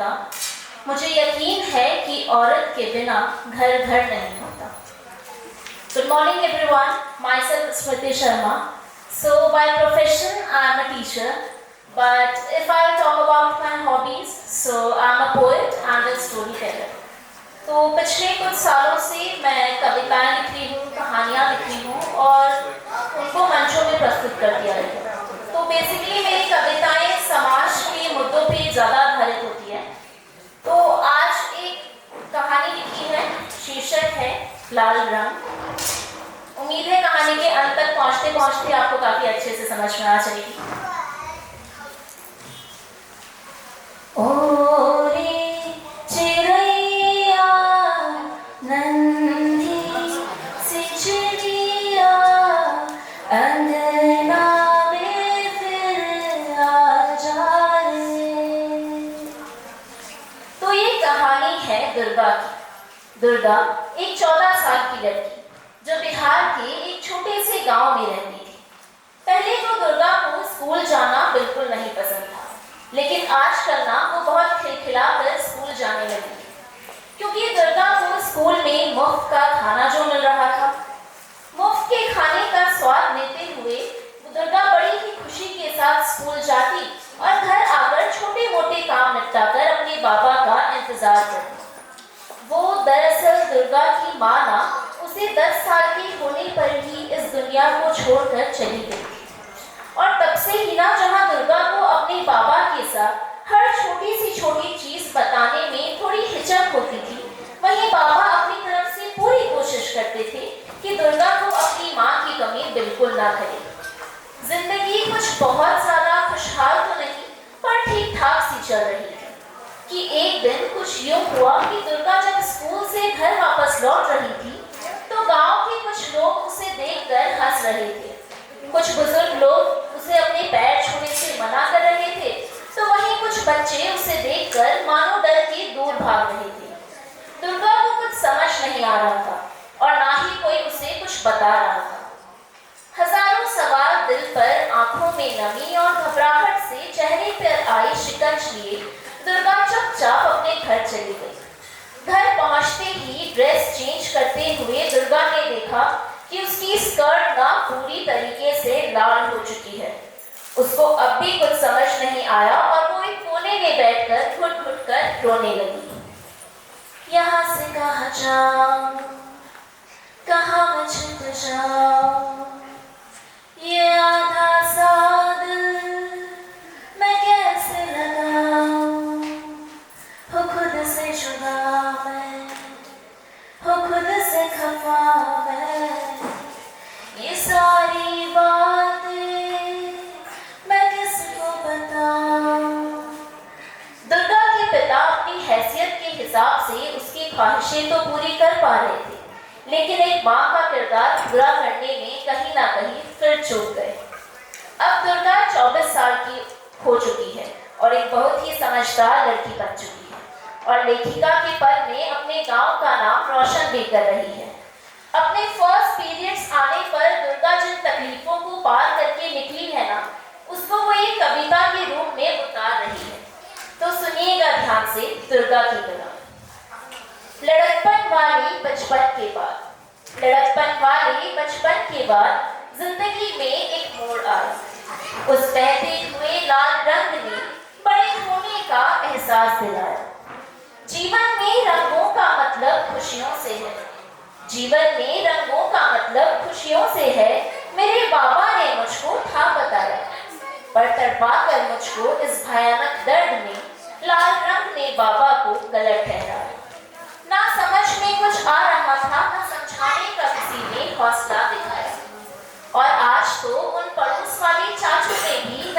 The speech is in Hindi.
होता, मुझे यकीन है कि औरत के बिना घर घर नहीं होता। Good morning everyone, myself Smriti Sharma. So by profession I am a teacher, but if I talk about my hobbies, so I am a poet and a storyteller. तो पिछले कुछ सालों से मैं कविताएं लिख रही हूँ, कहानियाँ लिख रही हूँ और उनको मंचों में प्रस्तुत करती आ रही हूँ। तो बेसिकली मेरी कविताएं समाज के मुद्दों पे ज़्यादा आधारित होती है। तो आज एक कहानी लिखी है, शीर्षक है लाल रंग। उम्मीद है कहानी के अंत तक पहुँचते पहुँचते आपको काफ़ी अच्छे से समझ में आ जाएगी। दुर्गा एक 14 साल की लड़की जो बिहार के एक छोटे से गांव में रहती थी। पहले तो दुर्गा को स्कूल जाना बिल्कुल नहीं पसंद था, लेकिन आजकल ना वो बहुत खिलखिला कर स्कूल जाने लगी, क्योंकि दुर्गा को स्कूल में मुफ्त का खाना जो मिल रहा था। मुफ्त के खाने का स्वाद लेते हुए दुर्गा बड़ी ही खुशी के साथ स्कूल जाती और घर आकर छोटे मोटे काम निपटाकर अपने बाबा का इंतजार करती। वो दरअसल दुर्गा की माँ ना उसे 10 साल की होने पर ही इस दुनिया को छोड़कर चली गई और तब से ही ना जहाँ दुर्गा को अपने बाबा के साथ हर छोटी सी छोटी चीज बताने में थोड़ी हिचक होती थी, वहीं बाबा अपनी तरफ से पूरी कोशिश करते थे कि दुर्गा को अपनी माँ की कमी बिल्कुल ना करे। जिंदगी कुछ बहुत ज्यादा खुशहाल तो नहीं, पर ठीक ठाक सी चल रही थी कि एक दिन कुछ यूं हुआ कि दुर्गा जब स्कूल से घर वापस लौट रही थी तो गांव के कुछ लोग उसे देखकर हंस रहे थे। कुछ बुजुर्ग लोग उसे अपने पैर छूने से मना कर रहे थे, तो वहीं कुछ बच्चे उसे देखकर मानो डर के दूर भाग रहे थे। दुर्गा को कुछ समझ नहीं आ रहा था और ना ही कोई उसे कुछ बता रहा था। हजारों सवाल दिल पर, आंखों में नमी और घबराहट से चेहरे पर आई शिकंज लिए दुर्गा चुपचाप अपने घर चली गई। घर पहुंचते ही ड्रेस चेंज करते हुए दुर्गा ने देखा कि उसकी स्कर्ट ना पूरी तरीके से लाल हो चुकी है। उसको अब भी कुछ समझ नहीं आया और वो एक कोने में बैठकर घुट-घुट कर रोने लगी। यहाँ से कहाँ जाऊं, कहाँ मैं छुप जाऊं, ये आधा सा दिल मैं कैसे लगाऊं, हो खुद से जुदा मैं, हो खुद से खफा मैं, ये सारी बातें मैं किसको बताऊं। दुर्गा के पिता अपनी हैसियत के हिसाब से उसकी ख्वाहिशें तो पूरी कर पा रहे थे, लेकिन एक माँ का किरदार पूरा करने में कहीं ना कहीं फिर चूक गए। अब दुर्गा 24 साल की हो चुकी है और एक बहुत ही समझदार लड़की बन चुकी है और लेखिका के पद में अपने गांव का नाम रोशन भी कर रही है। अपने फर्स्ट पीरियड्स आने पर दुर्गा जिन तकलीफों को पार करके निकली है ना, उसको वो एक कविता के रूप में उतार रही है। तो सुनिएगा ध्यान से दुर्गा की कलम। लड़कपन वाली बचपन के बाद, लड़कपन वाली बचपन के बाद जिंदगी में एक मोड़ आया। उस बहते हुए लाल रंग ने बड़े होने का एहसास दिलाया। जीवन में रंगों का मतलब खुशियों से है, जीवन में रंगों का मतलब खुशियों से है, मेरे बाबा ने मुझको था बताया। पर तड़पाकर मुझको इस भयानक दर्द में लाल रंग ने बाबा को गलत ठहराया। ना समझ में कुछ आ रहा था, ना समझाने का किसी ने हौसला दिखाया। और आज तो उन पड़ोस वाले चाचू ने भी